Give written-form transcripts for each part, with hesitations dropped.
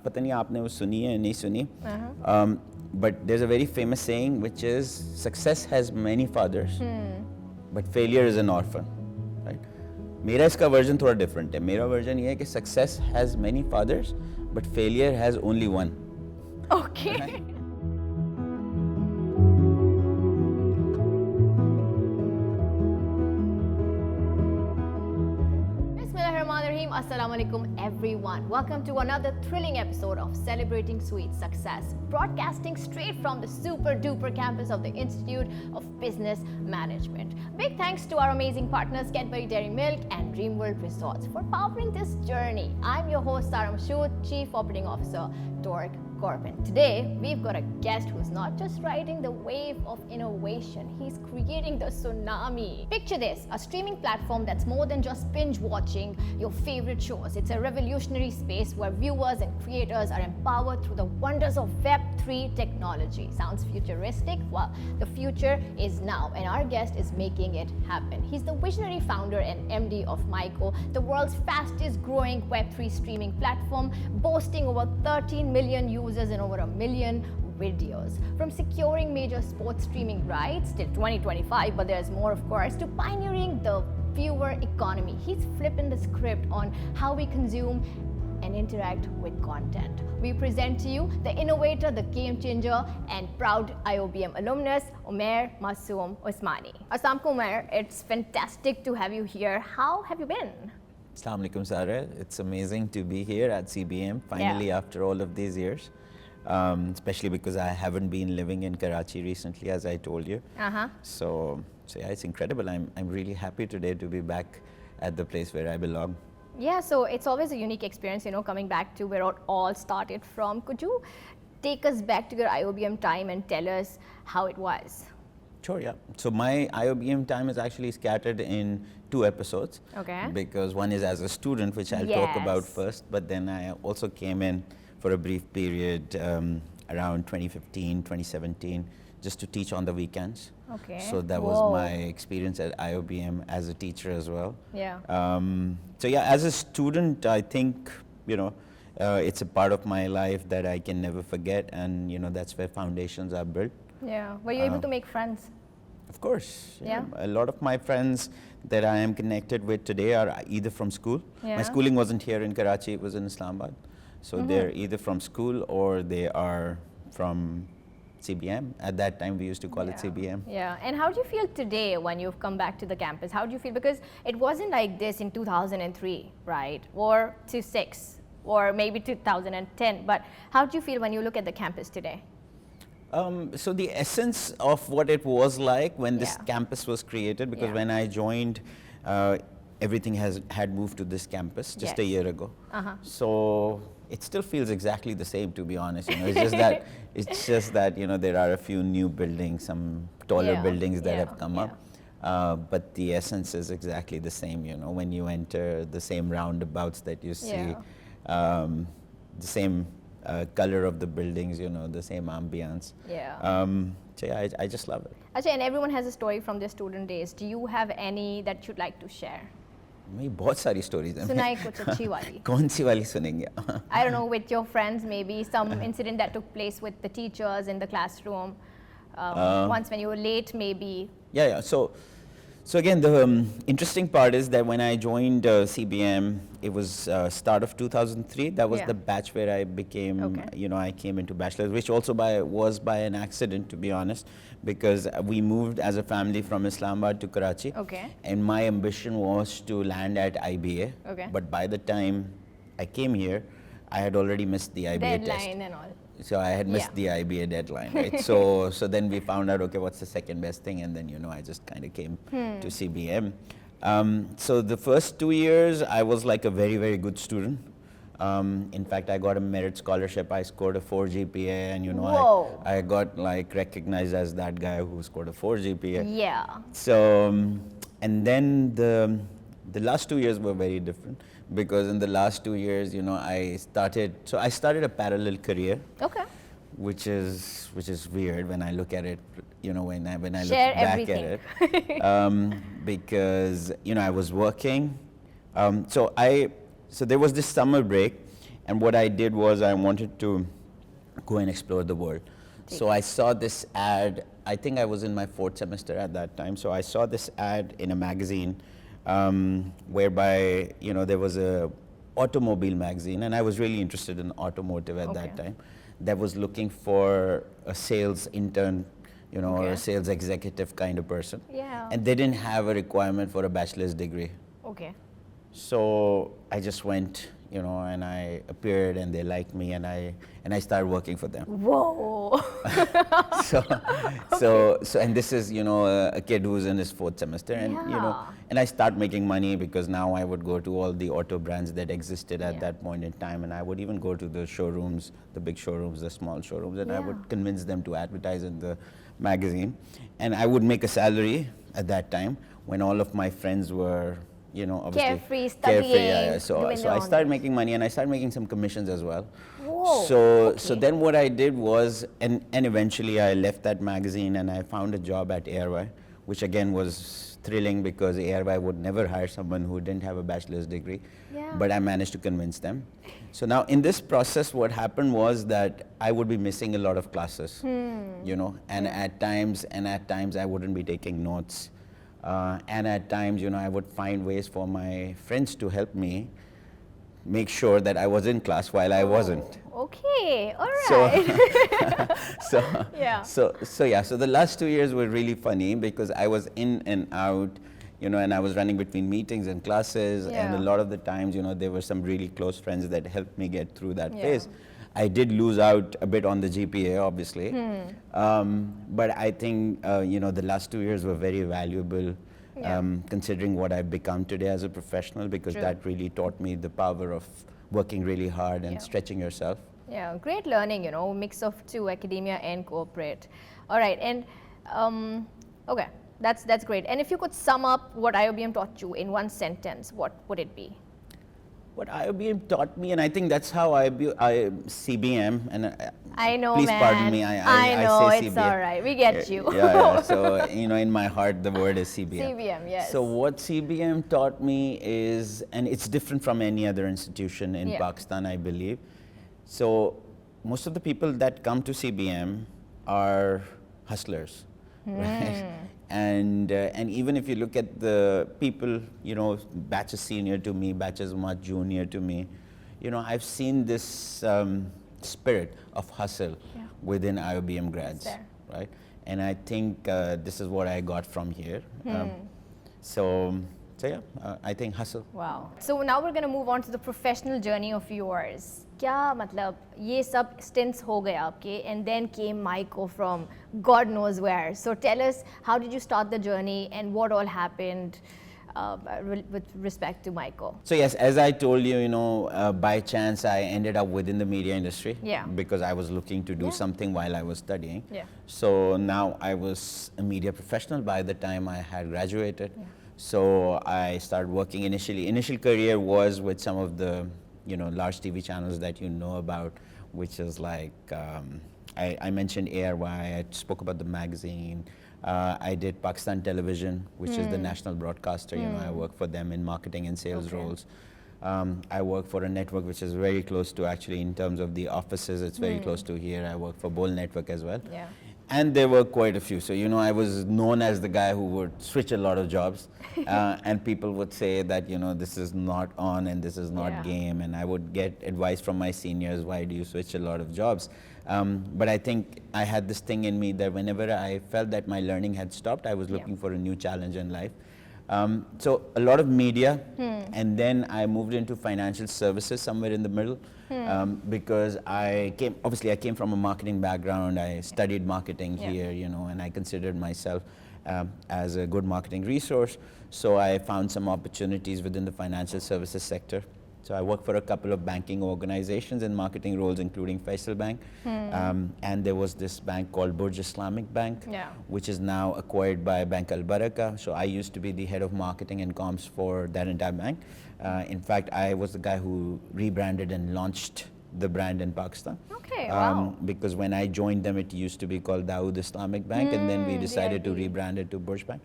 पता नहीं आपने वो सुनी है नहीं सुनी, but there's a very famous saying which is success has many fathers, but failure is an orphan, right? मेरा इसका वर्जन थोड़ा डिफरेंट है. मेरा वर्जन ये है कि success has many fathers, but failure has only one. Okay. Right? Bismillahirrahmanirrahim. Assalamu alaikum everyone. Welcome to another thrilling episode of Celebrating Sweet Success, broadcasting straight from the super duper campus of the Institute of Business Management. Big thanks to our amazing partners Cadbury Dairy Milk and Dreamworld Resorts for powering this journey. I'm your host Sarah Mashood, Chief Operating Officer, Dork Corbin. Today, we've got a guest who's not just riding the wave of innovation, he's creating the tsunami. Picture this, a streaming platform that's more than just binge watching your favorite shows. It's a revolutionary space where viewers and creators are empowered through the wonders of Web3 technology. Sounds futuristic? Well, the future is now, and our guest is making it happen. He's the visionary founder and MD of Myco, the world's fastest growing Web3 streaming platform, boasting over 13 million users and over 1 million videos. From securing major sports streaming rights till 2025, but there's more of course, to pioneering the viewer economy. He's flipping the script on how we consume and interact with content. We present to you the innovator, the game changer, and proud IOBM alumnus, Umair Masoom Osmani. Assalamualaikum Umair, it's fantastic to have you here. How have you been? Assalamu alaikum, Sarah. It's amazing to be here at CBM finally after all of these years. Especially because I haven't been living in Karachi recently, as I told you. So yeah, it's incredible. I'm really happy today to be back at the place where I belong. Yeah, so it's always a unique experience, coming back to where it all started from. Could you take us back to your IOBM time and tell us how it was? Sure, yeah. So my IOBM time is actually scattered in 2 episodes. Okay. Because one is as a student, which I'll talk about first, but then I also came in for a brief period around 2015, 2017, just to teach on the weekends. Okay. So that was my experience at IOBM as a teacher as well. Yeah. So yeah, as a student, I think, it's a part of my life that I can never forget, and that's where foundations are built. Yeah. Were you able to make friends? Of course. Yeah. A lot of my friends that I am connected with today are either from school. Yeah. My schooling wasn't here in Karachi, it was in Islamabad. So they're either from school or they are from CBM. At that time, we used to call it CBM. Yeah. And how do you feel today when you've come back to the campus? How do you feel? Because it wasn't like this in 2003, right? Or 2006, or maybe 2010. But how do you feel when you look at the campus today? So the essence of what it was like when this campus was created, because when I joined, everything had moved to this campus just a year ago. So it still feels exactly the same, to be honest. It's just that there are a few new buildings, some taller buildings that have come up. But the essence is exactly the same. When you enter, the same roundabouts that you see, the same color of the buildings, the same ambience. So yeah, I just love it. Achha, and everyone has a story from their student days. Do you have any that you'd like to share? मेरी बहुत सारी stories हैं. सुनाई कुछ अच्छी वाली. कौन सी वाली सुनेंगे? I don't know, with your friends maybe, some incident that took place with the teachers in the classroom. Once when you were late maybe. Yeah. So again, the interesting part is that when I joined CBM, it was start of 2003. That was the batch where I became, I came into bachelor's, which also was by an accident, to be honest, because we moved as a family from Islamabad to Karachi. Okay. And my ambition was to land at IBA. Okay. But by the time I came here, I had already missed the IBA test. Deadline and all. So I had missed the IBA deadline, right? so then we found out, okay, what's the second best thing? And then, I just kind of came to CBM. So the first 2 years, I was like a very, very good student. In fact, I got a merit scholarship. I scored a 4 GPA, and I got like recognized as that guy who scored a 4 GPA. Yeah. So, and then the last 2 years were very different, because in the last 2 years, I started a parallel career. Okay. Which is weird when I look at it, when I look Share back everything. at it, because I was working, so there was this summer break, And what I did was I wanted to go and explore the world. So I saw this ad, I think I was in my 4th semester at that time, so I saw this ad in a magazine whereby, you know, there was a automobile magazine, and I was really interested in automotive at that time, that was looking for a sales intern, you know, or a sales executive kind of person. Yeah. And they didn't have a requirement for a bachelor's degree. Okay. So I just went, you know, and I appeared, and they liked me, and I started working for them. Whoa. So and this is, you know, a kid who's in his 4th semester, and you know, and I start making money because now I would go to all the auto brands that existed at that point in time, and I would even go to the showrooms, the big showrooms, the small showrooms, and I would convince them to advertise in the magazine, and I would make a salary at that time when all of my friends were, you know, obviously carefree, studying. So I started making money, and I started making some commissions as well. Whoa. So then what I did was, and eventually I left that magazine, and I found a job at ARY, which again was thrilling because ARY would never hire someone who didn't have a bachelor's degree. But I managed to convince them. So now in this process, what happened was that I would be missing a lot of classes, you know, and at times I wouldn't be taking notes. And at times, you know, I would find ways for my friends to help me make sure that I was in class while I wasn't. Okay, all right. So the last 2 years were really funny because I was in and out, you know, and I was running between meetings and classes, and a lot of the times, you know, there were some really close friends that helped me get through that phase. I did lose out a bit on the GPA, obviously, but I think, you know, the last 2 years were very valuable, considering what I've become today as a professional, because that really taught me the power of working really hard and stretching yourself. Yeah, great learning, you know, mix of two, academia and corporate. All right, and okay, that's great. And if you could sum up what IOBM taught you in one sentence, what would it be? What IOBM taught me, and I think that's how CBM, and I know, please man. pardon me, I know, say it's CBM. all right. We get you. So, you know, in my heart, the word is CBM. CBM, yes. So what CBM taught me is, and it's different from any other institution in Pakistan, I believe. So most of the people that come to CBM are hustlers, right? And even if you look at the people, you know, batches senior to me, batches much junior to me, you know, I've seen this spirit of hustle within IOBM grads, right? And I think this is what I got from here. So yeah, I think hustle. Wow. So now we're going to move on to the professional journey of yours. क्या मतलब ये सब stints हो गए आपके, and then came Maiko from God knows where. So tell us, how did you start the journey and what all happened with respect to Maiko? So yes, as I told you, you know, by chance I ended up within the media industry because I was looking to do something while I was studying. So now I was a media professional by the time I had graduated. So I started working initially. Initial career was with some of the, you know, large TV channels that you know about, which is like, I mentioned ARY, I spoke about the magazine. I did Pakistan Television, which is the national broadcaster. You know, I work for them in marketing and sales roles. I work for a network which is very close to, actually, in terms of the offices, it's very close to here. I work for Bol Network as well. And there were quite a few. So, you know, I was known as the guy who would switch a lot of jobs. And people would say that, you know, this is not on and this is not game. And I would get advice from my seniors, why do you switch a lot of jobs? But I think I had this thing in me that whenever I felt that my learning had stopped, I was looking for a new challenge in life. So a lot of media, and then I moved into financial services somewhere in the middle, because I came from a marketing background. I studied marketing here, you know, and I considered myself as a good marketing resource. So I found some opportunities within the financial services sector. So I worked for a couple of banking organizations in marketing roles, including Faisal Bank. And there was this bank called Burj Islamic Bank, which is now acquired by Bank Al Baraka. So I used to be the head of marketing and comms for that entire bank. In fact, I was the guy who rebranded and launched the brand in Pakistan. Okay, wow. Because when I joined them, it used to be called Dawood Islamic Bank, and then we decided to rebrand it to Burj Bank.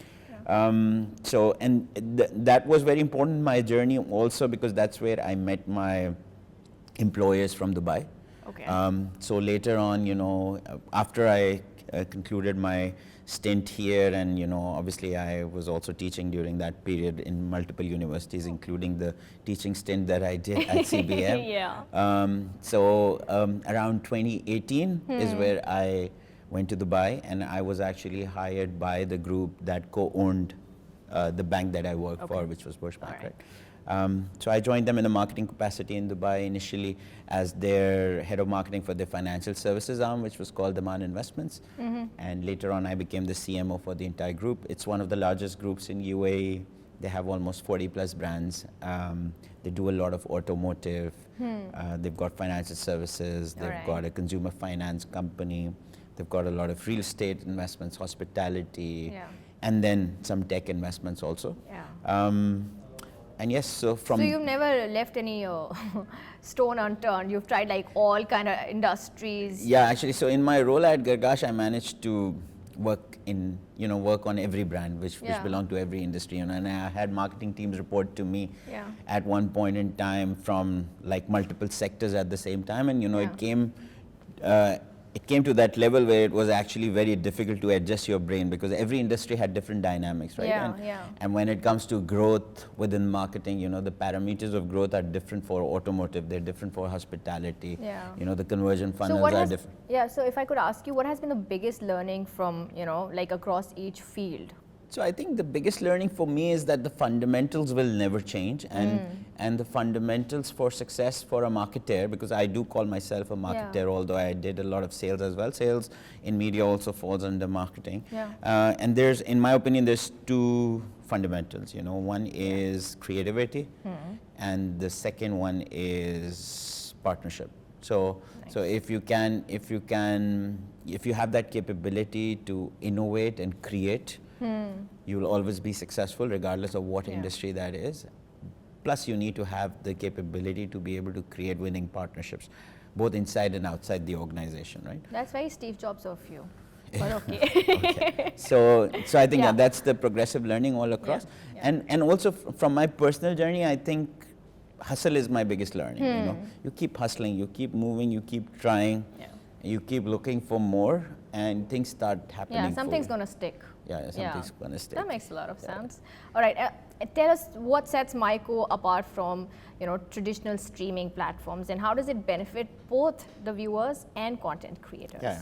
That was very important in my journey also, because that's where I met my employers from Dubai. Okay. So later on, after I concluded my stint here, and obviously I was also teaching during that period in multiple universities, including the teaching stint that I did at CBM. Yeah. Around 2018 is where I went to Dubai, and I was actually hired by the group that co-owned the bank that I worked for, which was Bush Bank, right? So I joined them in a marketing capacity in Dubai initially as their head of marketing for their financial services arm, which was called Daman Investments. And later on, I became the CMO for the entire group. It's one of the largest groups in UAE. They have almost 40 plus brands. They do a lot of automotive. They've got financial services. They've got a consumer finance company. They've got a lot of real estate investments, hospitality, and then some tech investments also. And yes, so you've never left any stone unturned. You've tried like all kind of industries. Yeah, actually, so in my role at Gargash, I managed to work on every brand which belonged to every industry, and I had marketing teams report to me at one point in time from like multiple sectors at the same time, and it came to that level where it was actually very difficult to adjust your brain because every industry had different dynamics, right? And when it comes to growth within marketing, the parameters of growth are different for automotive, they're different for hospitality, the conversion funnels are different. Yeah, so if I could ask you, what has been the biggest learning from, like across each field? So I think the biggest learning for me is that the fundamentals will never change, and the fundamentals for success for a marketer, because I do call myself a marketer, although I did a lot of sales as well. Sales in media also falls under marketing. And in my opinion, there's two fundamentals. One is creativity, and the second one is partnership. So if you have that capability to innovate and create, you will always be successful regardless of what industry that is. Plus you need to have the capability to be able to create winning partnerships, both inside and outside the organization, right? That's very Steve Jobs of you, but okay. Okay. So I think that's the progressive learning all across. And also from my personal journey, I think hustle is my biggest learning. You keep hustling, you keep moving, you keep trying, you keep looking for more, and things start happening. Yeah, something's gonna stick. Yeah, something's gonna stick. That makes a lot of sense. All right, tell us what sets MyCo apart from traditional streaming platforms, and how does it benefit both the viewers and content creators? Yeah.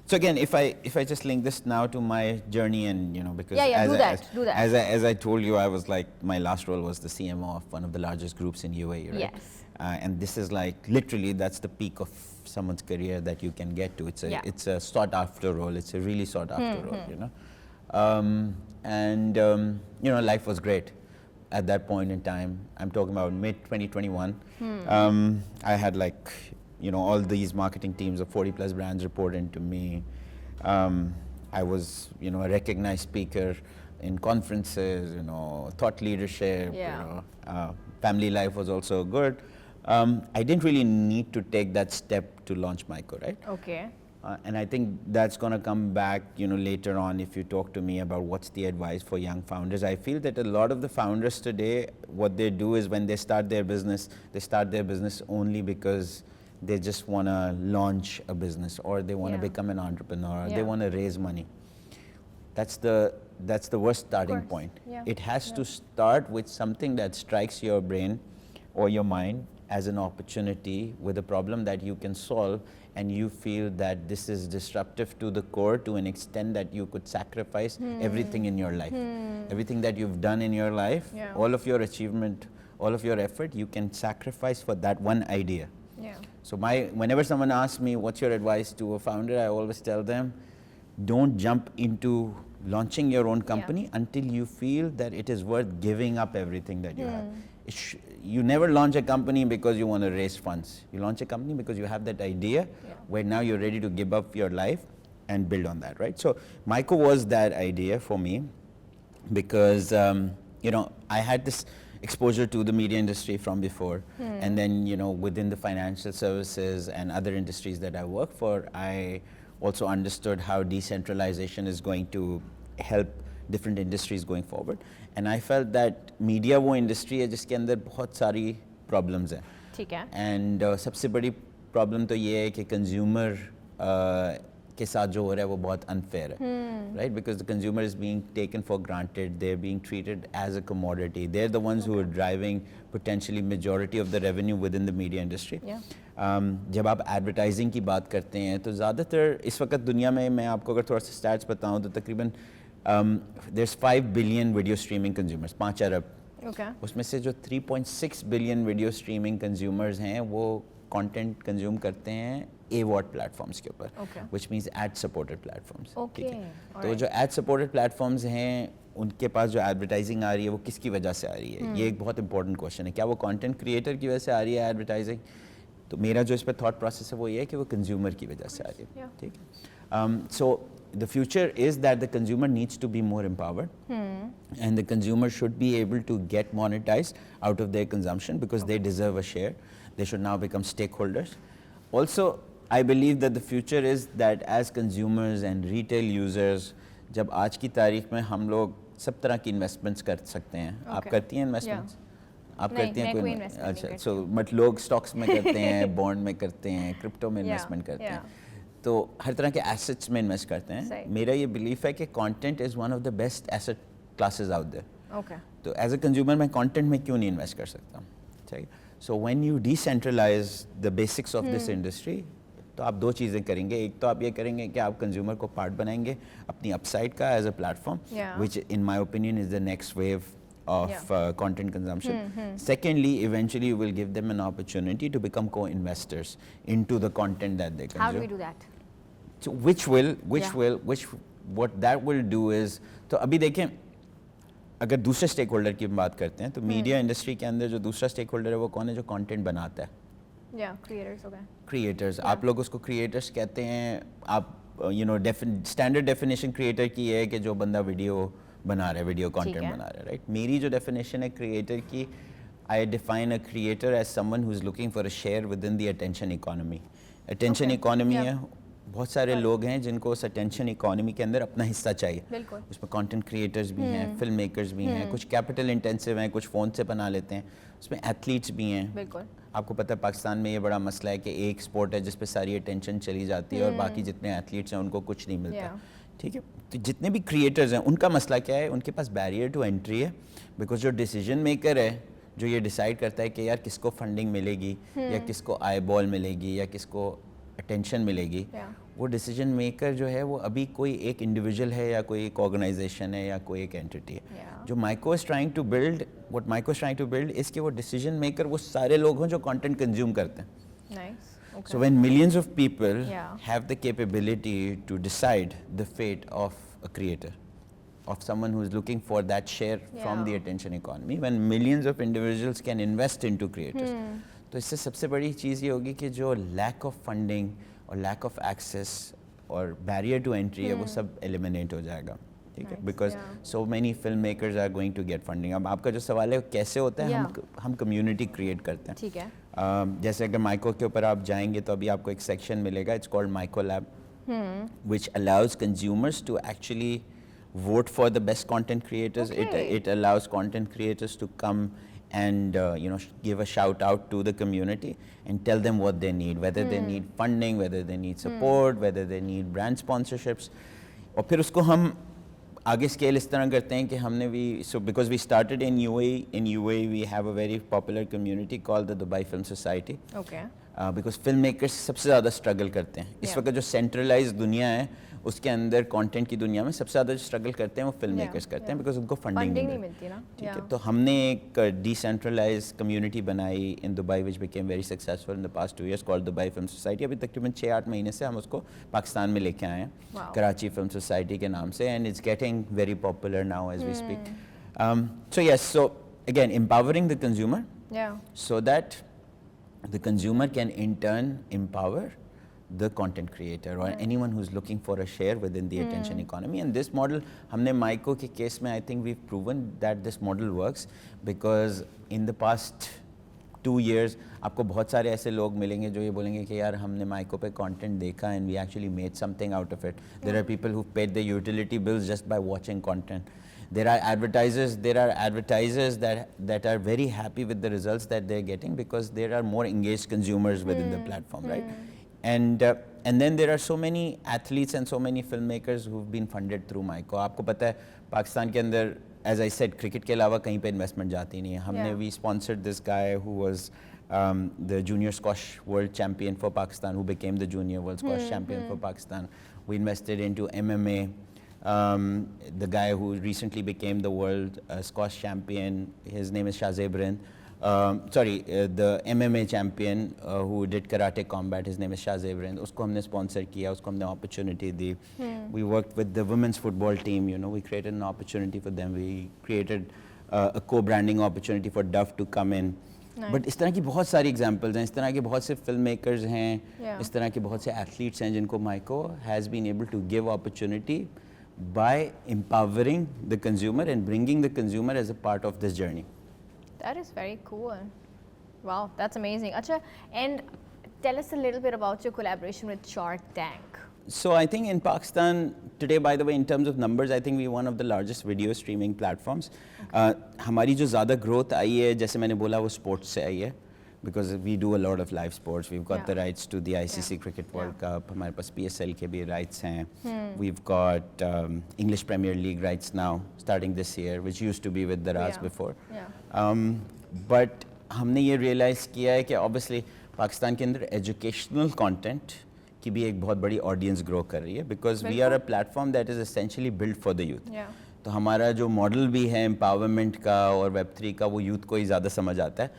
So again, if I just link this now to my journey, and because do that. As I told you, I was like, my last role was the CMO of one of the largest groups in UAE, right? Yes. And this is like literally that's the peak of someone's career that you can get to. It's a sought after role. It's a really sought after role, life was great at that point in time. I'm talking about mid 2021. I had all these marketing teams of 40 plus brands reporting to me. I was, a recognized speaker in conferences, thought leadership, family life was also good. I didn't really need to take that step to launch MyCo, right? Okay. And I think that's going to come back, later on if you talk to me about what's the advice for young founders. I feel that a lot of the founders today, what they do is when they start their business only because they just want to launch a business, or they want to become an entrepreneur, or they want to raise money. That's the worst starting point. It has to start with something that strikes your brain or your mind as an opportunity with a problem that you can solve, and you feel that this is disruptive to the core to an extent that you could sacrifice everything in your life. Everything that you've done in your life, all of your achievement, all of your effort, you can sacrifice for that one idea. So whenever someone asks me, what's your advice to a founder, I always tell them, don't jump into launching your own company until you feel that it is worth giving up everything that you have. You never launch a company because you want to raise funds. You launch a company because you have that idea where now you're ready to give up your life and build on that, right? So MyCo was that idea for me because, I had this exposure to the media industry from before. And then, within the financial services and other industries that I work for, I also understood how decentralization is going to help different industries going forward. And I felt that media वो industry है जिसके अंदर बहुत सारी problems हैं. ठीक है. And सबसे बड़ी प्रॉब्लम तो ये है कि कंज्यूमर के साथ जो हो रहा है वो बहुत अनफेयर है, right? Because the consumer is being taken for granted, they are being treated as a commodity, they are the ones who are driving potentially majority of the revenue within the media industry. जब आप advertising की बात करते हैं तो ज़्यादातर इस वक्त दुनिया में, मैं आपको अगर थोड़ा सा स्टैट्स बताऊँ तो तकरीबन there's 5 billion video streaming consumers, 5 अरब. उसमें से जो 3.6 बिलियन वीडियो स्ट्रीमिंग कंज्यूमर्स हैं वो कंटेंट कंज्यूम करते हैं AVOD प्लेटफॉर्म्स के ऊपर, which means ad supported platforms. ठीक है. तो जो ad supported platforms हैं उनके पास जो एडवर्टाइजिंग आ रही है वो किसकी वजह से आ रही है? ये एक बहुत इंपॉर्टेंट क्वेश्चन है. क्या वो कंटेंट क्रिएटर की वजह से आ रही है एडवर्टाइजिंग? तो मेरा जो इस पर थॉट प्रोसेस है वो ये है कि वो कंज्यूमर की वजह से आ रही है. ठीक है. So the future is that the consumer needs to be more empowered, and the consumer should be able to get monetized out of their consumption because they deserve a share. They should now become stakeholders. Also, I believe that the future is that as consumers and retail users, जब आज की तारीख में हम लोग सब तरह की इन्वेस्टमेंट्स कर सकते हैं. आप करती हैं इन्वेस्टमेंट्स? आप करती हैं कोई? अच्छा, so बट लोग स्टॉक्स में करते हैं, बॉन्ड में करते हैं, क्रिप्टो में इन्वेस्टमेंट करते हैं, तो हर तरह के एसेट्स में इन्वेस्ट करते हैं. मेरा ये बिलीफ है कि content is one of the best asset classes out there. तो एज अ कंज्यूमर मैं कंटेंट में क्यों नहीं इन्वेस्ट कर सकता? ठीक. So when you decentralise the basics of this industry, तो आप दो चीज़ें करेंगे. एक तो आप ये करेंगे कि आप कंज्यूमर को पार्ट बनाएंगे अपनी अपसाइड का as a platform, which in my opinion is the next wave of content consumption. Secondly, eventually you will give them an opportunity to become co-investors into the content that they consume. How do we do that? So what that will do is, तो अभी देखें अगर दूसरे stake holder की बात करते हैं तो मीडिया इंडस्ट्री के अंदर जो दूसरा स्टेक होल्डर है वो कौन है? जो कंटेंट बनाता है. क्रिएटर्स हो गए. क्रिएटर्स, आप लोग उसको क्रिएटर्स कहते हैं. आप स्टैंडर्ड डेफिनेशन क्रिएटर की है कि जो बंदा वीडियो बना रहा है, वीडियो कंटेंट बना रहा है, राइट? मेरी जो डेफिनेशन है क्रिएटर की, I define a creator as someone who is looking for a share within the attention economy. Attention economy है, बहुत सारे लोग हैं जिनको उस अटेंशन इकोनॉमी के अंदर अपना हिस्सा चाहिए. उसमें कंटेंट क्रिएटर्स भी हैं, फिल्म मेकर्स भी हैं, कुछ कैपिटल इंटेंसिव हैं, कुछ फ़ोन से बना लेते हैं, उसमें एथलीट्स भी हैं. आपको पता है पाकिस्तान में ये बड़ा मसला है कि एक स्पोर्ट है जिस पे सारी अटेंशन चली जाती है और बाकी जितने एथलीट्स हैं उनको कुछ नहीं मिलता. ठीक है. तो जितने भी क्रिएटर्स हैं उनका मसला क्या है? उनके पास बैरियर टू एंट्री है, बिकॉज जो डिसीजन मेकर है जो ये डिसाइड करता है कि यार किसको फंडिंग मिलेगी या किसको आई बॉल मिलेगी या किसको अटेंशन मिलेगी, वो डिसीजन मेकर जो है वो अभी कोई एक इंडिविजुअल है या कोई एक ऑर्गेनाइजेशन है या कोई एक एंटिटी है. जो micro is trying to build, what micro is trying to build is कि वो डिसीजन मेकर वो सारे लोग हों जो कंटेंट कंज्यूम करते हैं. So when millions of people have the capability to decide the fate of a creator, of someone who is looking for that share from the attention economy, when millions of individuals can invest into creators, तो इससे सबसे बड़ी चीज़ ये होगी कि जो lack of funding और lack of access और barrier to entry है वो सब eliminate हो जाएगा. ठीक है. Because so many film makers are going to get funding. अब आपका जो सवाल है कैसे होता है, हम कम्युनिटी क्रिएट करते हैं. ठीक है. जैसे अगर माइको के ऊपर आप जाएंगे तो अभी आपको एक सेक्शन मिलेगा, it's called Myco lab, which allows consumers to actually vote for the best content creators. It allows content creators to come and give a shout out to the community and tell them what they need, whether they need funding, whether they need support, whether they need brand sponsorships. और फिर उसको हम आगे scale इस तरह करते हैं कि हमने भी, so because we started in UAE we have a very popular community called the Dubai Film Society. Because filmmakers सबसे ज़्यादा स्ट्रगल करते हैं इस वक्त. जो सेंट्रलाइज दुनिया है उसके अंदर कंटेंट की दुनिया में सबसे ज़्यादा जो स्ट्रगल करते हैं वो फिल्म मेकर्स करते हैं, बिकॉज उनको फंडिंग नहीं मिलती ना. ठीक है. तो हमने एक डिसेंट्रलाइज कम्युनिटी बनाई in Dubai which became very successful in the past 2 years called Dubai film society. अभी तकरीबन 6-8 महीने से हम उसको पाकिस्तान में लेके आए हैं कराची फिल्म सोसाइटी के नाम से, and it's getting very popular now as we speak. So yes, so again empowering the consumer so that the consumer can in turn empower the content creator or anyone who's looking for a share within the attention economy. And this model, हमने micro के case में I think we've proven that this model works, because in the past 2 years आपको बहुत सारे ऐसे लोग मिलेंगे जो ये बोलेंगे कि यार हमने माइको पे कंटेंट देखा and we actually made something out of it. There are people who paid their utility bills just by watching content. There are advertisers that are very happy with the results that they're getting because there are more engaged consumers within the platform, right? And then there are so many athletes and so many filmmakers who've been funded through Myco. आपको पता है पाकिस्तान के अंदर, as I said, cricket के अलावा कहीं पे investment जाती नहीं है. हमने we sponsored this guy who was the junior squash world champion for Pakistan, who became the junior world squash champion for Pakistan. We invested into MMA. The guy who recently became the world squash champion, his name is Shah Zebrin. The MMA champion who did karate combat, his name is Shah Zebrin. उसको हमने sponsor किया, उसको हमने opportunity the. We worked with the women's football team, you know, we created an opportunity for them. We created a co-branding opportunity for Dove to come in. But इस तरह की बहुत सारी एग्जांपल्स हैं, इस तरह के बहुत से फिल्म मेकर्स हैं, इस तरह के बहुत से एथलीट्स हैं जिनको Myco has been able to give opportunity by empowering the consumer and bringing the consumer as a part of this journey. That is very cool. Wow, that's amazing. Acha, and tell us a little bit about your collaboration with Shark Tank. So I think in Pakistan today, by the way, in terms of numbers, I think we're one of the largest video streaming platforms. हमारी जो ज़्यादा growth आई है, जैसे मैंने बोला, वो sports से आई है. Because we do a lot of live sports. We've got the rights to the ICC Cricket World Cup. हमारे पास PSL के भी rights हैं. We've got English Premier League rights now, starting this year, which used to be with Daraz before. But हमने ये realize किया है कि obviously Pakistan के अंदर educational content की भी एक बहुत बड़ी audience grow कर रही है. Because we are a platform that is essentially built for the youth. तो हमारा जो मॉडल भी है एम्पावरमेंट का और Web3 का, वो यूथ को ही ज़्यादा समझ आता है.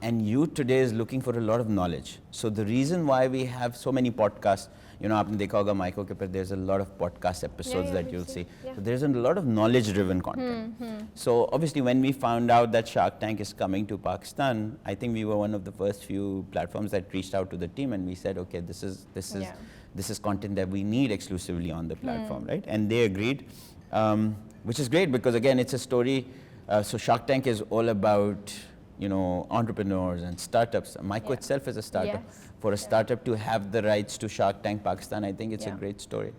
And youth today is looking for a lot of knowledge. So the reason why we have so many podcast, you know, आपने देखा होगा माइको के पर there is a lot of podcast episodes that you will see. So there is a lot of knowledge driven content. So obviously when we found out that Shark Tank is coming to Pakistan, I think we were one of the first few platforms that reached out to the team and we said, okay, this is content that we need exclusively on the platform, right? And they agreed. Which is great because again it's a story. So Shark Tank is all about, you know, entrepreneurs and startups. Myco itself is a startup. For a startup to have the rights to Shark Tank Pakistan, I think it's a great story.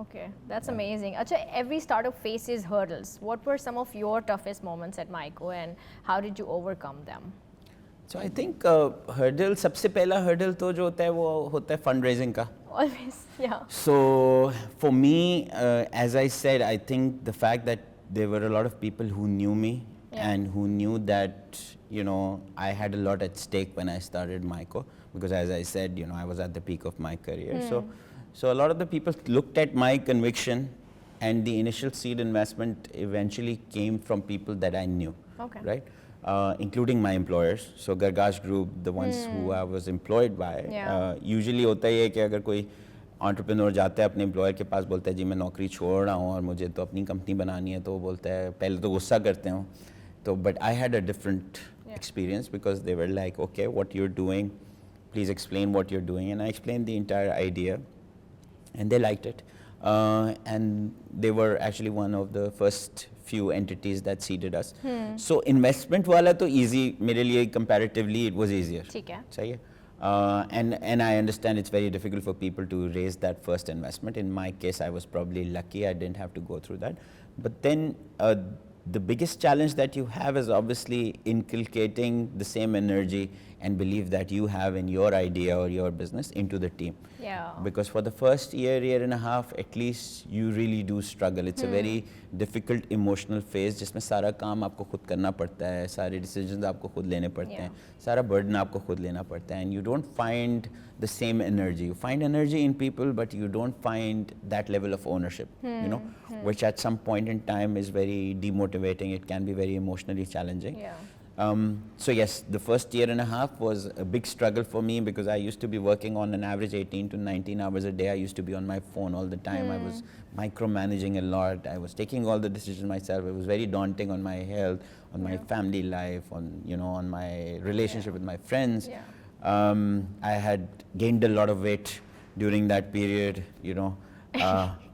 Okay, that's amazing. Acha, every startup faces hurdles. What were some of your toughest moments at Myco and how did you overcome them? So I think hurdle, सबसे पहला hurdle तो जो होता है वो होता है fundraising का. Always, So for me, as I said, I think the fact that there were a lot of people who knew me and who knew that, you know, I had a lot at stake when I started Myco, because as I said, you know, I was at the peak of my career. So a lot of the people looked at my conviction, and the initial seed investment eventually came from people that I knew, right? Including my employers. So Gargash Group, the ones who I was employed by. Usually होता ही है कि अगर कोई entrepreneur जाता है अपने employer के पास, बोलता है जी मैं नौकरी छोड़ रहा हूँ और मुझे तो अपनी कंपनी बनानी है, तो वो बोलता है पहले तो गुस्सा करते हो. तो but I had a different experience because they were like, okay, what you're doing, please explain what you're doing. And I explained the entire idea and they liked it. And they were actually one of the first few entities that seeded us. So investment wala to easy, mere liye comparatively it was easier. ठीक है. सही है. And I understand it's very difficult for people to raise that first investment. In my case, I was probably lucky. I didn't have to go through that. But then the biggest challenge that you have is obviously inculcating the same energy and belief that you have in your idea or your business into the team. Because for the first year and a half, at least you really do struggle. It's a very difficult emotional phase जिसमें सारा काम आपको खुद करना पड़ता है, सारे decisions आपको खुद लेने पड़ते हैं, सारा burden आपको खुद लेना पड़ता है, and you don't find the same energy. You find energy in people, but you don't find that level of ownership, you know, which at some point in time is very demotivating. It can be very emotionally challenging. So yes, the first year and a half was a big struggle for me because I used to be working on an average 18 to 19 hours a day. I used to be on my phone all the time. I was micromanaging a lot. I was taking all the decisions myself. It was very daunting on my health, on my family life, on, you know, on my relationship with my friends. I had gained a lot of weight during that period, you know.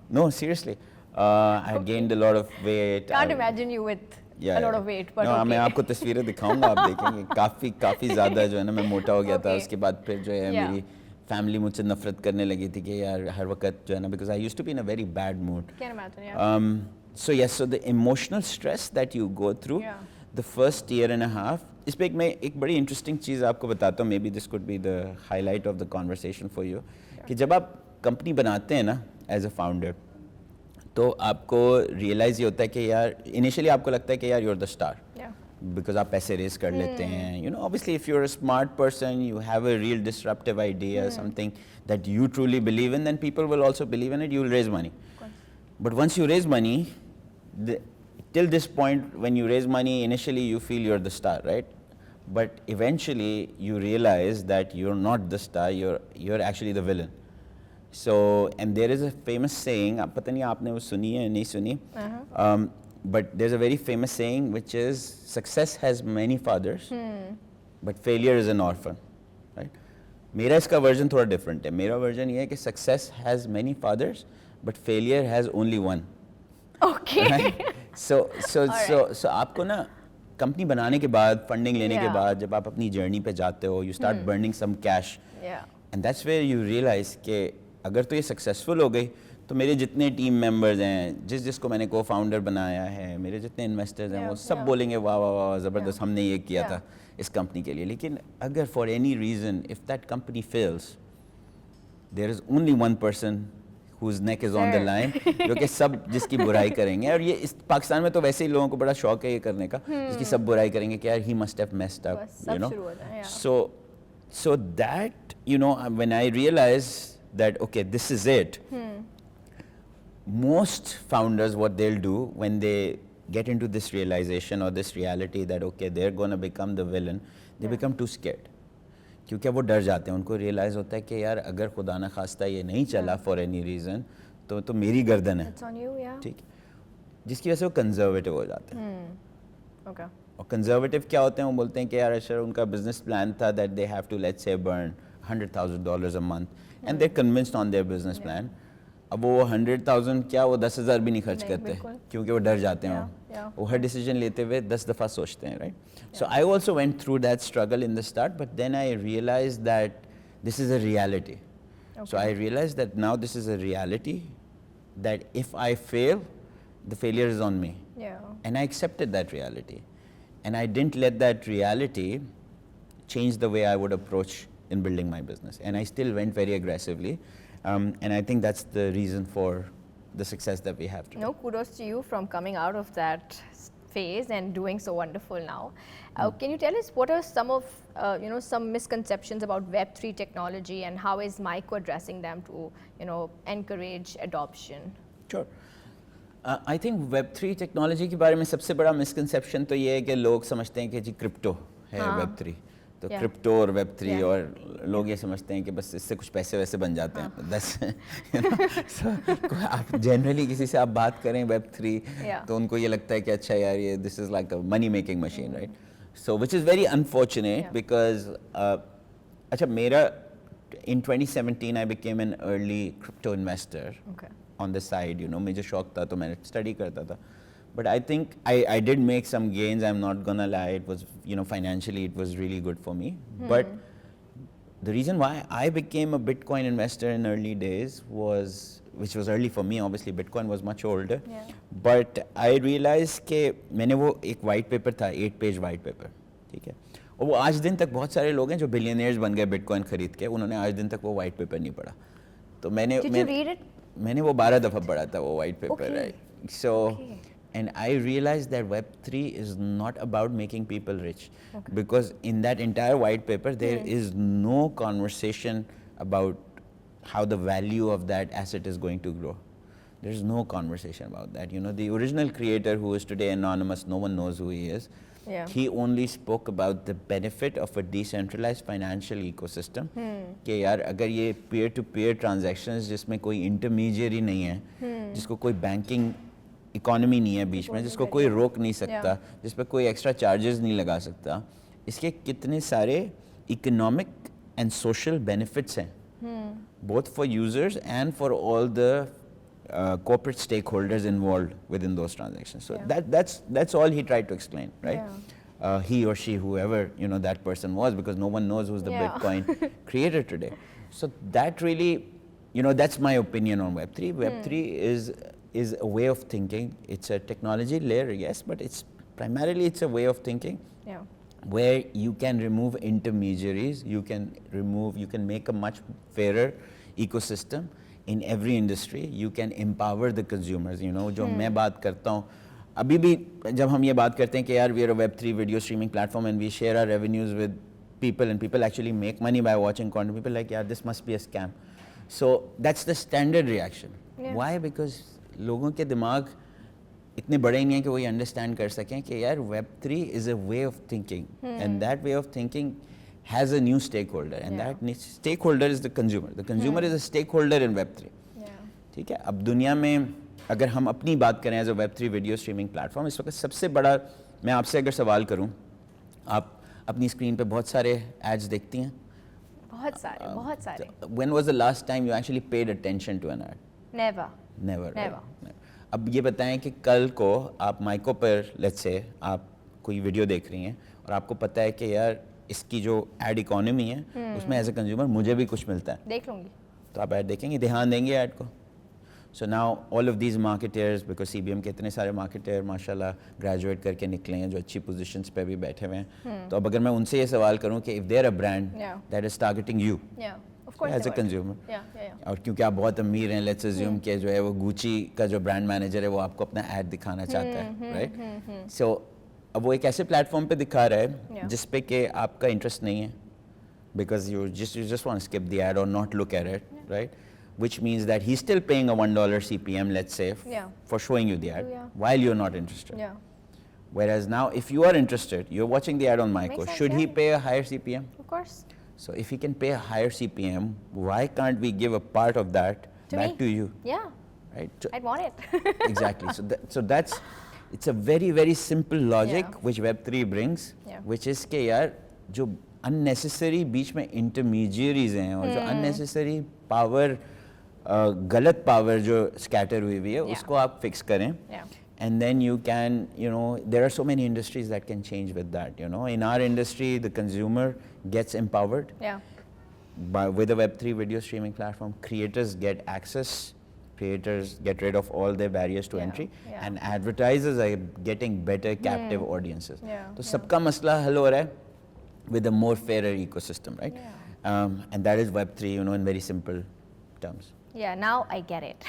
No, seriously. I had gained a lot of weight. Can't imagine you with a lot of weight, but मैं आपको तस्वीरें दिखाऊंगा, आप देखेंगे काफ़ी ज़्यादा जो है ना मैं मोटा हो गया था. उसके बाद फिर जो है मेरी फैमिली मुझसे नफरत करने लगी थी कि यार हर वक्त जो है ना, because I used to be in a very bad mood. Can imagine, so yes, so the emotional stress that you go through, the first year and a half. इस पे मैं एक बड़ी इंटरेस्टिंग चीज़ आपको बताता हूँ. Maybe this could be the highlight of the conversation for you. कि जब आप कंपनी बनाते हैं ना as a founder, तो आपको रियलाइज ये होता है कि यार इनिशियली आपको लगता है कि यार you're the star. Because आप पैसे रेज कर लेते हैं. You know, obviously if you're a smart person, you have a real disruptive idea, something that you truly believe in, then people will also believe in it. You will raise money. But once you raise money, till this point, when you raise money, initially you feel you're the star, right? But eventually you realize that you're not the star, you're actually the villain. So, and there is a famous saying, आप पता नहीं आपने वो सुनी है नहीं सुनी, but there's a very famous saying which is success has many fathers, but failure is an orphan, right? मेरा इसका version थोड़ा different है. मेरा version ये है कि success has many fathers, but failure has only one. Okay. Right? So आपको ना कंपनी बनाने के बाद, फंडिंग लेने के बाद, जब आप अपनी जर्नी पे जाते हो, you start burning some cash, and that's where you realize कि अगर तो ये सक्सेसफुल हो गई तो मेरे जितने टीम मेंबर्स हैं, जिसको मैंने को फाउंडर बनाया है, मेरे जितने इन्वेस्टर्स हैं, वो सब बोलेंगे वाह वाह वाह ज़बरदस्त, हमने ये किया था इस कंपनी के लिए. लेकिन अगर for any reason if that company fails, there is only one person whose neck is on the line, जो कि सब जिसकी बुराई करेंगे. और ये इस पाकिस्तान में तो वैसे ही लोगों को बड़ा शौक है ये करने का, जिसकी सब बुराई करेंगे कि यार he must have messed up, you know. So that, you know, when I realized that okay, this is it, most founders, what they'll do when they get into this realization or this reality that okay, they're going to become the villain, they become too scared. क्योंकि वो डर जाते हैं. उनको realise होता है कि यार अगर खुदा ना खास्ता ये नहीं चला फॉर एनी रीज़न तो मेरी गर्दन है. ठीक, जिसकी वजह से वो कंजर्वेटिव हो जाते हैं. और कंजर्वेटिव क्या होते हैं, वो बोलते हैं कि यार अच्छा उनका बिजनेस प्लान था that they have to let's say burn $100,000 a month, and they're convinced on their business plan. अब वो 100,000 क्या, वो 10,000 भी नहीं खर्च करते क्योंकि वो डर जाते हैं. वो हर डिसीजन लेते हुए 10 दफ़ा सोचते हैं, right? So I also went through that struggle in the start, but then I realized that this is a reality. So I realized that now this is a reality, that if I fail, the failure is on me. And I accepted that reality. And I didn't let that reality change the way I would approach in building my business. And I still went very aggressively. And I think that's the reason for the success that we have today. No, kudos to you from coming out of that phase and doing so wonderful now. Can you tell us what are some of some misconceptions about Web3 technology and how is Myco addressing them to encourage adoption? Sure. I think Web3 technology के बारे में सबसे बड़ा misconception तो ये है कि लोग समझते हैं कि जी क्रिप्टो है Web3. तो क्रिप्टो और Web3 और लोग ये समझते हैं कि बस इससे कुछ पैसे वैसे बन जाते हैं. आप जनरली किसी से आप बात करें Web3 तो उनको ये लगता है कि अच्छा यार ये this is like a money making machine, right? So which is very unfortunate because अच्छा मेरा in 2017 I became an early crypto investor on the side, मुझे शौक था तो मैंने स्टडी करता था. But I think I did make some gains, I'm not gonna lie. It was, financially it was really good for me. But the reason why I became a Bitcoin investor in early days was, which was early for me, obviously Bitcoin was much older. But I realized कि मैंने वो एक white paper था, 8-page white paper, ठीक है? और वो आज दिन तक बहुत सारे लोग हैं जो बिलियनियर्स बन गए बिटकॉइन खरीद के, उन्होंने आज दिन तक वो white paper नहीं पढ़ा. तो मैंने वो 12 दफ़ा पढ़ा था वो white paper, right? So. And I realized that Web3 is not about making people rich, because in that entire white paper there is no conversation about how the value of that asset is going to grow. There is no conversation about that. The original creator, who is today anonymous, no one knows who he is. He only spoke about the benefit of a decentralized financial ecosystem. कि यार अगर ये peer-to-peer transactions जिसमें कोई intermediary नहीं है, जिसको कोई banking इकोनॉमी नहीं है बीच में, जिसको कोई रोक नहीं सकता, जिस पर कोई एक्स्ट्रा चार्जेस नहीं लगा सकता, इसके कितने सारे इकोनॉमिक एंड सोशल बेनिफिट्स हैं, both for users and for all the corporate stakeholders involved within those transactions. So that's all he tried to explain, right? He or she, whoever that person was, because no one knows who's the Bitcoin creator today. So that really, that's my opinion on Web3. Web3 is is a way of thinking. It's a technology layer, yes, but it's primarily it's a way of thinking. Yeah. Where you can remove intermediaries, you can make a much fairer ecosystem in every industry. You can empower the consumers. You know, जो मैं बात करता हूँ, अभी भी जब हम ये बात करते हैं कि यार we are a Web3 video streaming platform and we share our revenues with people and people actually make money by watching content, people like, yeah, this must be a scam. So that's the standard reaction. Yeah. Why? Because लोगों के दिमाग इतने बड़े ही नहीं हैं कि वो ये अंडरस्टैंड कर सकें कि यार Web3 is a way of thinking and that way of thinking has a new stakeholder and that stakeholder is the consumer. The consumer is a stakeholder in Web3. ठीक है, अब दुनिया में अगर हम अपनी बात करें as a Web3 video streaming platform, इस वक्त सबसे बड़ा, मैं आपसे अगर सवाल करूं, आप अपनी स्क्रीन पे बहुत सारे एड्स देखती हैं? बहुत सारे. When was the last time you actually paid attention to an ad? Never. Never. Never. Right? अब ये बताएं कि कल को आप माइको पर, लेट्स से आप कोई वीडियो देख रही हैं और आपको पता है कि यार इसकी जो एड इकोनॉमी है उसमें एज ए कंज्यूमर मुझे भी कुछ मिलता है, देख लूँगी, तो आप ऐड देखेंगे, ध्यान देंगे ऐड को. So now all of these marketers, because CBM के इतने सारे मार्केटर माशाल्लाह ग्रेजुएट करके निकले हैं जो अच्छी पोजीशंस पे भी बैठे हुए हैं, तो अब अगर मैं उनसे ये सवाल करूं कि if there a brand that is targeting you as a consumer, और क्योंकि आप बहुत अमीर हैं, लेट्स अज्यूम कि जो है वो गुची का जो ब्रांड मैनेजर है वो आपको अपना ऐड दिखाना चाहता है, राइट? सो अब वो एक ऐसे प्लेटफॉर्म पे दिखा रहा है जिस पे कि आपका इंटरेस्ट नहीं है, because you just want to skip the ad or not look at it, right? Which means that he's still paying a $1 CPM, let's say, for showing you the ad, while you're not interested. Whereas now, if you are interested, you're watching the ad on Myco, should he pay a higher CPM? Of course. So if he can pay a higher CPM, why can't we give a part of that back to you? Yeah. Right? So I'd want it. exactly. So that's, it's a very, very simple logic which Web3 brings, which is कि यार जो unnecessary बीच में intermediaries हैं और जो unnecessary power, गलत power जो scatter हुई है उसको आप fix करें. And then you can, you know, there are so many industries that can change with that, you know. In our industry, the consumer gets empowered. With a Web3 video streaming platform, creators get access, creators get rid of all their barriers to entry, and advertisers are getting better captive audiences. So सबका मसला हल हो रहा है with a more fairer ecosystem, right? And that is Web3, you know, in very simple terms. Yeah, now I get it.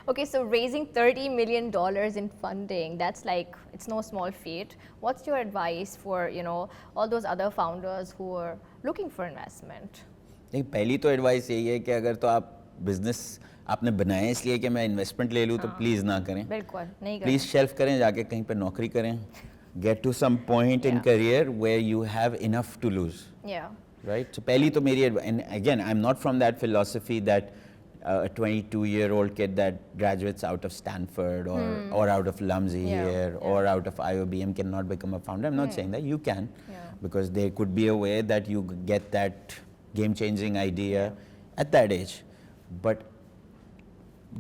Okay, so raising $30 million in funding, that's like, it's no small feat. What's your advice for, you know, all those other founders who are looking for investment? पहली तो advice यही है कि अगर तो आप business आपने बनाया इसलिए कि मैं इन्वेस्टमेंट ले लूँ तो प्लीज़ ना करें. बिल्कुल नहीं करें. प्लीज़ शेल्फ करें, जाके कहीं पे नौकरी करें. Get to some point in career where you have enough to lose. Right? So पहली तो मेरी, and again, I'm not from that philosophy that a 22-year-old kid that graduates out of Stanford or out of Lumsey here or out of IOBM cannot become a founder. I'm not saying that. You can, because there could be a way that you get that game-changing idea at that age. But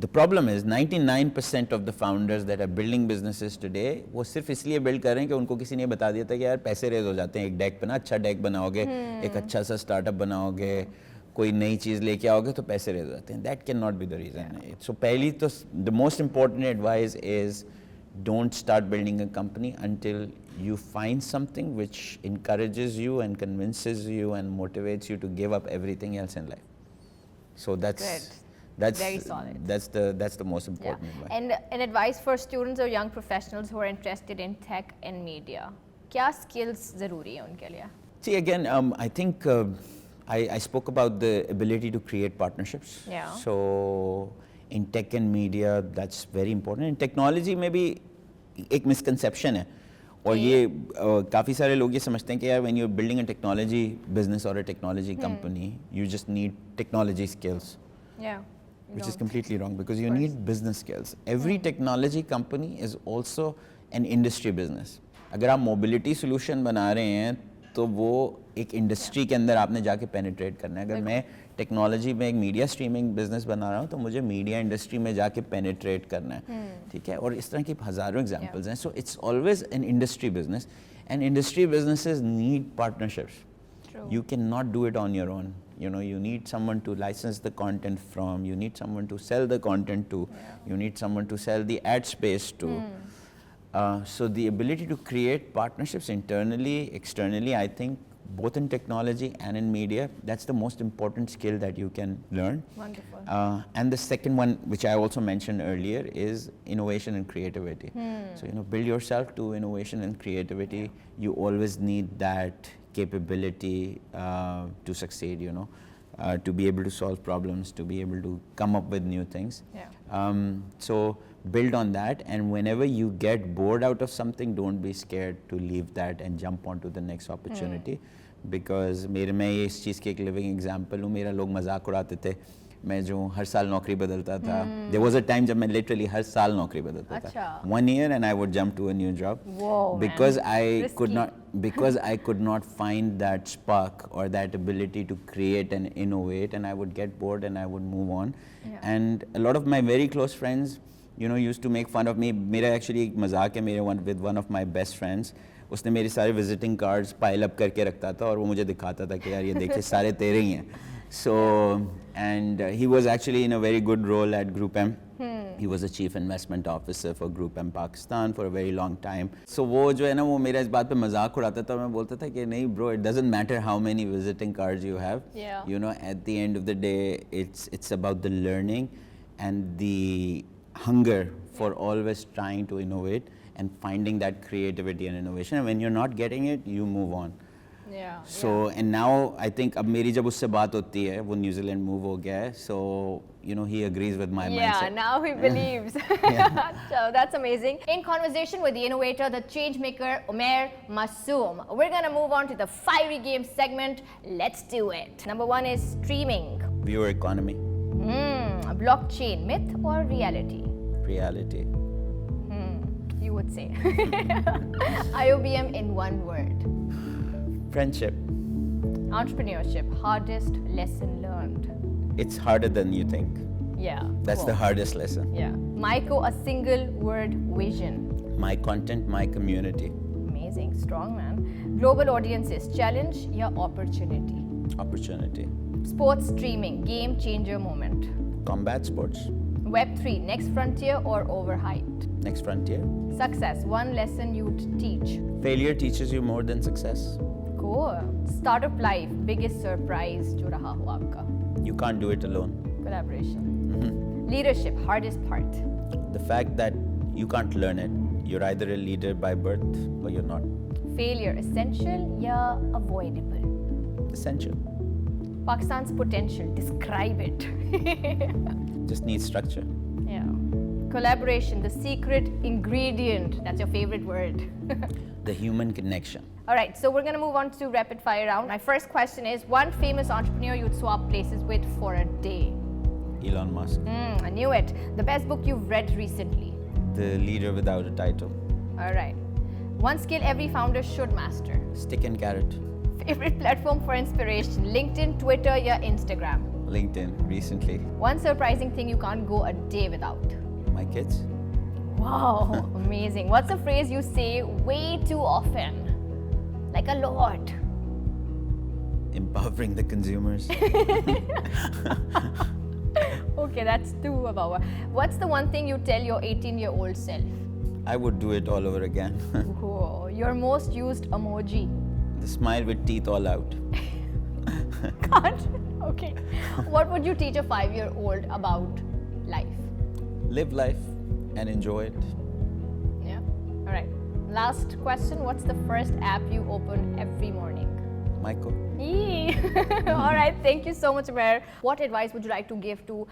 the problem is 99% of the founders that are building businesses today, वो सिर्फ इसलिए build कर रहे हैं कि उनको किसी ने बता दिया था कि यार पैसे रेज हो जाते हैं एक डेक पे ना, अच्छा डेक बनाओगे, एक अच्छा सा स्टार्टअप बनाओगे, कोई नई चीज़ लेके आओगे तो पैसे रेज हो जाते हैं. That cannot be the reason. So पहली तो the most important advice is don't start building a company until you find something which encourages you and convinces you and motivates you to give up everything else in life. So that's very solid. That's the most important advice. And an advice for students or young professionals who are interested in tech and media. क्या skills ज़रूरी हैं उनके लिए? See, again, I think I spoke about the ability to create partnerships. So in tech and media, that's very important. In technology में भी एक misconception है. और ये काफ़ी सारे लोग ये समझते हैं कि यार when you're building a technology business or a technology company, you just need technology skills. Which is completely wrong, because you need business skills. Every technology company is also an industry business. अगर आप mobility solution बना रहे हैं तो वो एक industry के अंदर आपने जाके पेनिट्रेट करना है. अगर मैं टेक्नोलॉजी में एक मीडिया स्ट्रीमिंग बिजनेस बना रहा हूँ तो मुझे मीडिया इंडस्ट्री में जाके पेनिट्रेट करना है. ठीक है, और इस तरह की हज़ारों एग्जांपल्स हैं. So it's always an industry business, and industry businesses need partnerships. True. You cannot do it on your own. You know, you need someone to license the content from, you need someone to sell the content to, you need someone to sell the ad space to. So the ability to create partnerships internally, externally, I think both in technology and in media, that's the most important skill that you can learn. Wonderful. And the second one, which I also mentioned earlier, is innovation and creativity. So, you know, build yourself to innovation and creativity. You always need that capability to succeed, you know, to be able to solve problems, to be able to come up with new things. So build on that, and whenever you get bored out of something, don't be scared to leave that and jump onto the next opportunity. Because मेरे मैं ये इस चीज़ की एक living example हूँ. मेरा लोग मजाक उड़ाते थे, मैं जो हर साल नौकरी बदलता था. There was a time जब मैं literally हर साल नौकरी बदलता था. 1 year and I would jump to a new job. Whoa, because man. I could Risky. not because I could not find that spark or that ability to create and innovate, and I would get bored and I would move on. And a lot of my very close friends, you know, used to make fun of me. मेरा actually एक मजाक है मेरे with one of my best friends. उसने मेरे सारे visiting cards pile up करके रखता था और वो मुझे दिखाता था कि यार ये देखिए सारे तेरे ही हैं. So and he was actually in a very good role at Group M. He was a chief investment officer for Group M Pakistan for a very long time. So वो जो है ना वो मेरा इस बात पे मजाक उड़ाता था. मैं बोलता था कि नहीं bro, it doesn't matter how many visiting cards you have. You know, at the end of the day, it's about the learning and the hunger for always trying to innovate and finding that creativity and innovation. And when you're not getting it, you move on. So and now I think अब मेरी जब उससे बात होती है, वो New Zealand move हो गया है. So you know, he agrees with my mindset. Now he believes. So that's amazing. In conversation with the innovator, the change maker, Umair Masoom, we're gonna move on to the fiery game segment. Let's do it. Number 1 is streaming. Viewer economy. Blockchain, myth or reality? Reality. You would say. IOBM in one word. Friendship. Entrepreneurship, hardest lesson learned. It's harder than you think. That's cool. the hardest lesson. Maiko, a single word vision. My content, my community. Amazing, strong man. Global audiences, challenge या opportunity? Opportunity. Sports streaming, game changer moment. Combat sports. Web3, next frontier or overhyped? Next frontier. Success, one lesson you'd teach. Failure teaches you more than success. Cool. Startup life, biggest surprise जो रहा हो आपका? You can't do it alone. Collaboration. Leadership, hardest part? The fact that you can't learn it. You're either a leader by birth or you're not. Failure, essential या avoidable? Essential. Pakistan's potential, describe it. Just needs structure. Collaboration, the secret ingredient. That's your favorite word. The human connection. All right, so we're going to move on to rapid fire round. My first question is, one famous entrepreneur you'd swap places with for a day? Elon Musk. I knew it. The best book you've read recently? The Leader Without a Title. All right. One skill every founder should master? Stick and carrot. Favorite platform for inspiration? LinkedIn, Twitter, or Instagram? LinkedIn, recently. One surprising thing you can't go a day without? My kids. Wow, amazing. What's a phrase you say way too often? Like a lot. Empowering the consumers. Okay, that's 2 about. What's the one thing you tell your 18-year-old self? I would do it all over again. Whoa, your most used emoji? The smile with teeth all out. Can't. Okay. What would you teach a 5-year-old about life? Live life and enjoy it. Yeah. All right. Last question. What's the first app you open every morning? Michael. All right. Thank you so much, Umair. What advice would you like to give to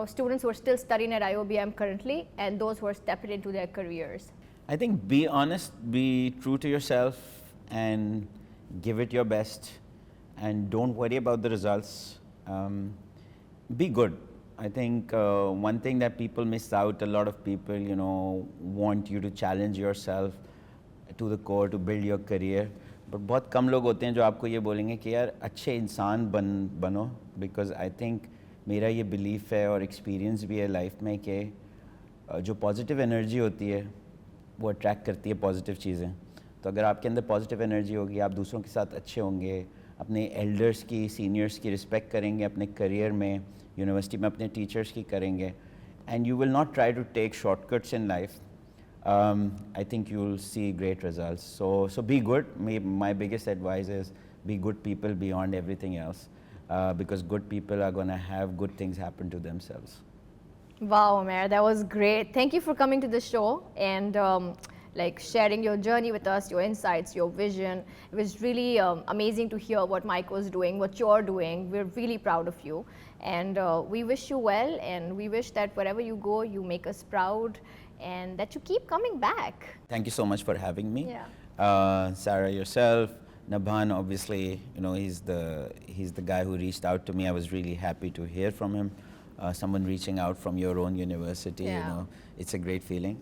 students who are still studying at IOBM currently and those who are stepping into their careers? I think be honest, be true to yourself, and give it your best. And don't worry about the results. Be good. I think one thing that people miss out, a lot of people, want you to challenge yourself to the core to build your career. But बहुत कम लोग होते हैं जो आपको ये बोलेंगे कि यार अच्छे इंसान बनो, because I think मेरा ये belief है और experience भी है life में कि जो positive energy होती है वो attract करती है positive चीज़ें. तो अगर आपके अंदर positive energy होगी, आप दूसरों के साथ अच्छे होंगे, अपने elders की, seniors की respect करेंगे अपने career में, university में अपने teachers की करेंगे, and you will not try to take shortcuts in life, I think you'll see great results. So be good. My biggest advice is be good people beyond everything else, because good people are going to have good things happen to themselves. Wow, Umair, that was great. Thank you for coming to the show and like sharing your journey with us, your insights, your vision. It was really amazing to hear what Mike was doing, what you're doing. We're really proud of you. And we wish you well, and we wish that wherever you go, you make us proud and that you keep coming back. Thank you so much for having me. Yeah. Sarah, yourself, Nabhan, obviously, you know, he's the guy who reached out to me. I was really happy to hear from him. Someone reaching out from your own university, yeah. You know, it's a great feeling.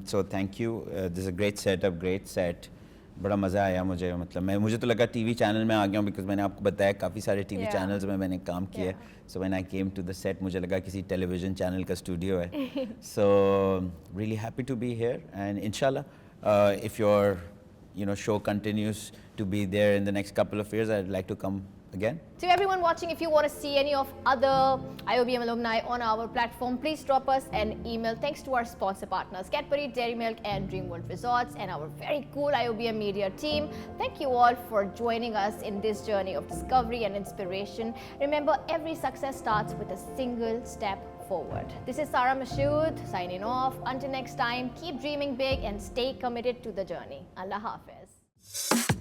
So thank you. This is a great setup, great set. बड़ा मज़ा आया मुझे, मतलब मुझे तो लगा TV channel में आ गया हूँ, because मैंने आपको बताया काफ़ी सारे टीवी चैनल्स में मैंने काम किया. So when I came to the set, मुझे लगा किसी टेलीविज़न चैनल का स्टूडियो है. So really happy to be here, and inshallah, if your show continues to be there in the next couple of years, I'd like to come again. To everyone watching, if you want to see any of other IOBM alumni on our platform, please drop us an email. Thanks to our sponsor partners, Cadbury, Dairy Milk and Dreamworld Resorts, and our very cool IOBM media team. Thank you all for joining us in this journey of discovery and inspiration. Remember, every success starts with a single step forward. This is Sarah Mashood signing off. Until next time, keep dreaming big and stay committed to the journey. Allah Hafiz.